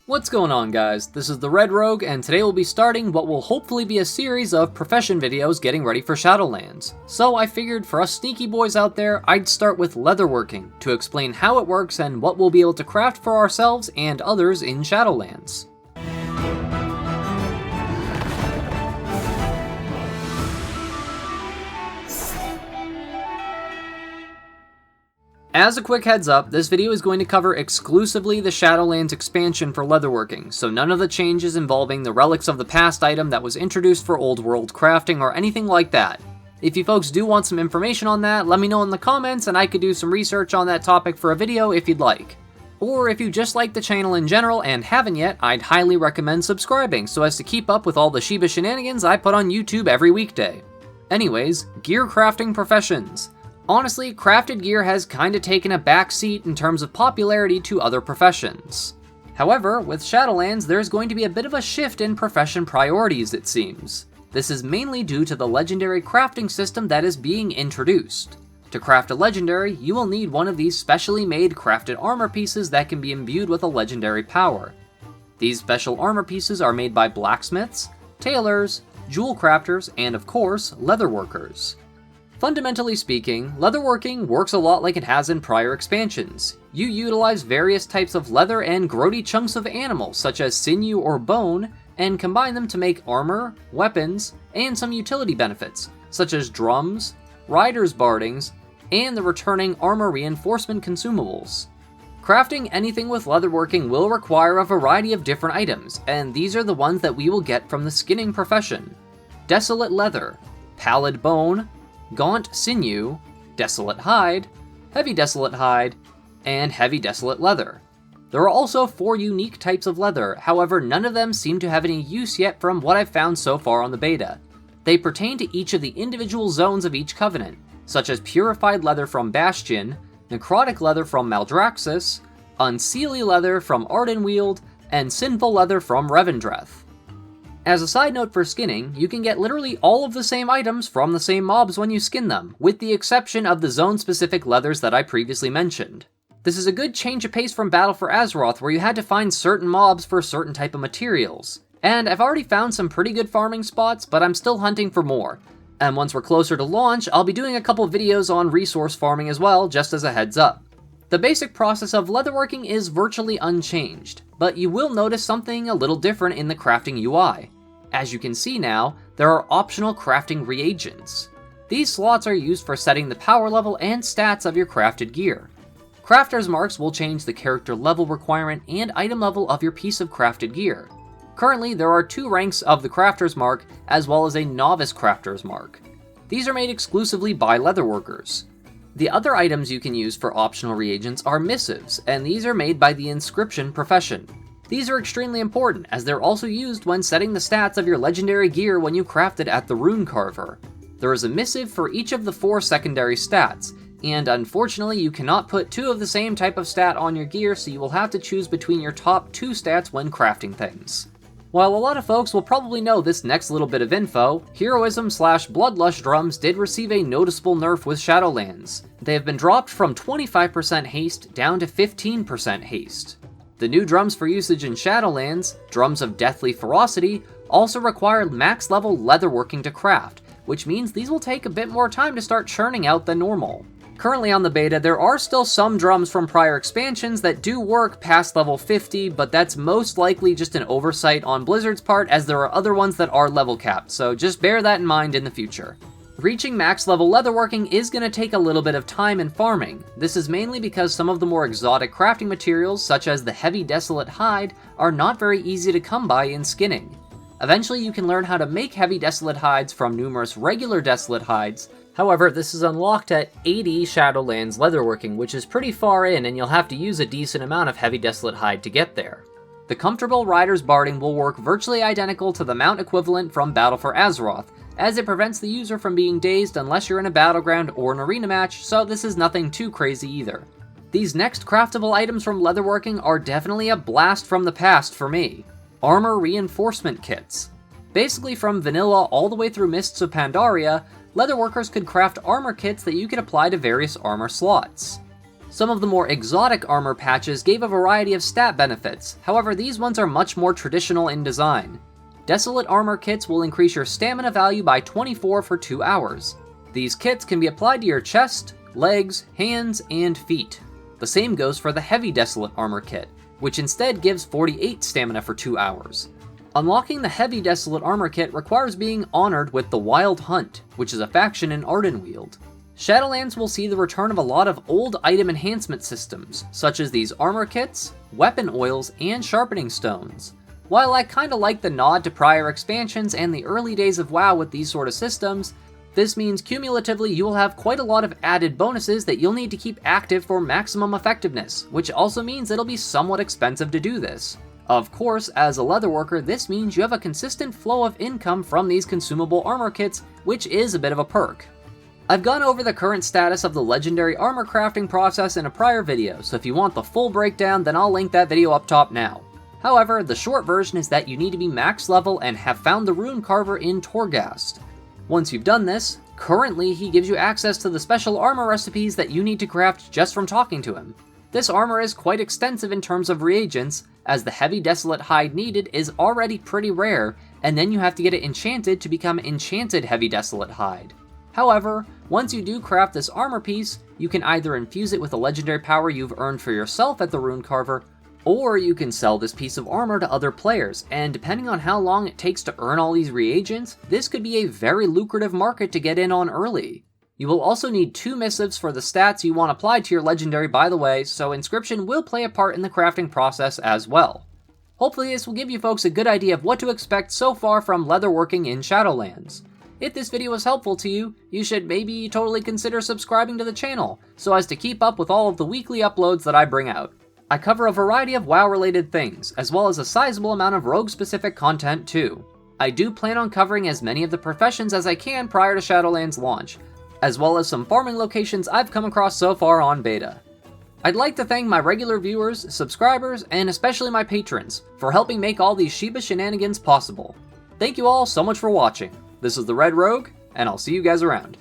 What's going on, guys? This is the Red Rogue, and today we'll be starting what will hopefully be a series of profession videos getting ready for Shadowlands. So I figured for us sneaky boys out there, I'd start with leatherworking to explain how it works and what we'll be able to craft for ourselves and others in Shadowlands. As a quick heads up, this video is going to cover exclusively the Shadowlands expansion for leatherworking, so none of the changes involving the relics of the past item that was introduced for old world crafting or anything like that. If you folks do want some information on that, let me know in the comments and I could do some research on that topic for a video if you'd like. Or if you just like the channel in general and haven't yet, I'd highly recommend subscribing so as to keep up with all the Shiba Shenanigans I put on YouTube every weekday. Anyways, gear crafting professions. Honestly, crafted gear has kinda taken a backseat in terms of popularity to other professions. However, with Shadowlands, there's going to be a bit of a shift in profession priorities, it seems. This is mainly due to the legendary crafting system that is being introduced. To craft a legendary, you will need one of these specially made crafted armor pieces that can be imbued with a legendary power. These special armor pieces are made by blacksmiths, tailors, jewel crafters, and of course, leatherworkers. Fundamentally speaking, leatherworking works a lot like it has in prior expansions. You utilize various types of leather and grody chunks of animals, such as sinew or bone, and combine them to make armor, weapons, and some utility benefits, such as drums, riders' bardings, and the returning armor reinforcement consumables. Crafting anything with leatherworking will require a variety of different items, and these are the ones that we will get from the skinning profession. Desolate Leather, Pallid Bone, Gaunt Sinew, Desolate Hide, Heavy Desolate Hide, and Heavy Desolate Leather. There are also 4 unique types of leather, however none of them seem to have any use yet from what I've found so far on the beta. They pertain to each of the individual zones of each covenant, such as Purified Leather from Bastion, Necrotic Leather from Maldraxxus, Unseelie Leather from Ardenweald, and Sinful Leather from Revendreth. As a side note for skinning, you can get literally all of the same items from the same mobs when you skin them, with the exception of the zone-specific leathers that I previously mentioned. This is a good change of pace from Battle for Azeroth, where you had to find certain mobs for certain type of materials. And I've already found some pretty good farming spots, but I'm still hunting for more. And once we're closer to launch, I'll be doing a couple videos on resource farming as well, just as a heads up. The basic process of leatherworking is virtually unchanged, but you will notice something a little different in the crafting UI. As you can see now, there are optional crafting reagents. These slots are used for setting the power level and stats of your crafted gear. Crafter's marks will change the character level requirement and item level of your piece of crafted gear. Currently, there are 2 ranks of the crafter's mark, as well as a novice crafter's mark. These are made exclusively by leatherworkers. The other items you can use for optional reagents are missives, and these are made by the inscription profession. These are extremely important, as they're also used when setting the stats of your legendary gear when you craft it at the Rune Carver. There is a missive for each of the 4 secondary stats, and unfortunately you cannot put 2 of the same type of stat on your gear, so you will have to choose between your top 2 stats when crafting things. While a lot of folks will probably know this next little bit of info, Heroism/Bloodlust drums did receive a noticeable nerf with Shadowlands. They have been dropped from 25% haste down to 15% haste. The new drums for usage in Shadowlands, Drums of Deathly Ferocity, also require max level leatherworking to craft, which means these will take a bit more time to start churning out than normal. Currently on the beta, there are still some drums from prior expansions that do work past level 50, but that's most likely just an oversight on Blizzard's part, as there are other ones that are level capped, so just bear that in mind in the future. Reaching max level leatherworking is going to take a little bit of time in farming. This is mainly because some of the more exotic crafting materials, such as the Heavy Desolate Hide, are not very easy to come by in skinning. Eventually you can learn how to make Heavy Desolate Hides from numerous regular Desolate Hides, however this is unlocked at 80 Shadowlands leatherworking, which is pretty far in and you'll have to use a decent amount of Heavy Desolate Hide to get there. The Comfortable Rider's Barding will work virtually identical to the mount equivalent from Battle for Azeroth, as it prevents the user from being dazed unless you're in a battleground or an arena match, so this is nothing too crazy either. These next craftable items from leatherworking are definitely a blast from the past for me. Armor Reinforcement Kits. Basically from vanilla all the way through Mists of Pandaria, leatherworkers could craft armor kits that you could apply to various armor slots. Some of the more exotic armor patches gave a variety of stat benefits, however these ones are much more traditional in design. Desolate armor kits will increase your stamina value by 24 for 2 hours. These kits can be applied to your chest, legs, hands, and feet. The same goes for the heavy Desolate armor kit, which instead gives 48 stamina for 2 hours. Unlocking the heavy Desolate armor kit requires being honored with the Wild Hunt, which is a faction in Ardenweald. Shadowlands will see the return of a lot of old item enhancement systems, such as these armor kits, weapon oils, and sharpening stones. While I kinda like the nod to prior expansions and the early days of WoW with these sort of systems, this means cumulatively you will have quite a lot of added bonuses that you'll need to keep active for maximum effectiveness, which also means it'll be somewhat expensive to do this. Of course, as a leatherworker, this means you have a consistent flow of income from these consumable armor kits, which is a bit of a perk. I've gone over the current status of the legendary armor crafting process in a prior video, so if you want the full breakdown, then I'll link that video up top now. However, the short version is that you need to be max level and have found the rune carver in Torghast. Once you've done this, currently he gives you access to the special armor recipes that you need to craft just from talking to him. This armor is quite extensive in terms of reagents, as the heavy Desolate hide needed is already pretty rare, and then you have to get it enchanted to become enchanted heavy Desolate hide. However, once you do craft this armor piece, you can either infuse it with a legendary power you've earned for yourself at the rune carver, or you can sell this piece of armor to other players, and depending on how long it takes to earn all these reagents, this could be a very lucrative market to get in on early. You will also need 2 missives for the stats you want applied to your legendary, by the way, so inscription will play a part in the crafting process as well. Hopefully this will give you folks a good idea of what to expect so far from leatherworking in Shadowlands. If this video was helpful to you, you should maybe totally consider subscribing to the channel, so as to keep up with all of the weekly uploads that I bring out. I cover a variety of WoW related things, as well as a sizable amount of rogue specific content too. I do plan on covering as many of the professions as I can prior to Shadowlands launch, as well as some farming locations I've come across so far on beta. I'd like to thank my regular viewers, subscribers, and especially my patrons for helping make all these Shiba Shenanigans possible. Thank you all so much for watching. This is the Red Rogue, and I'll see you guys around.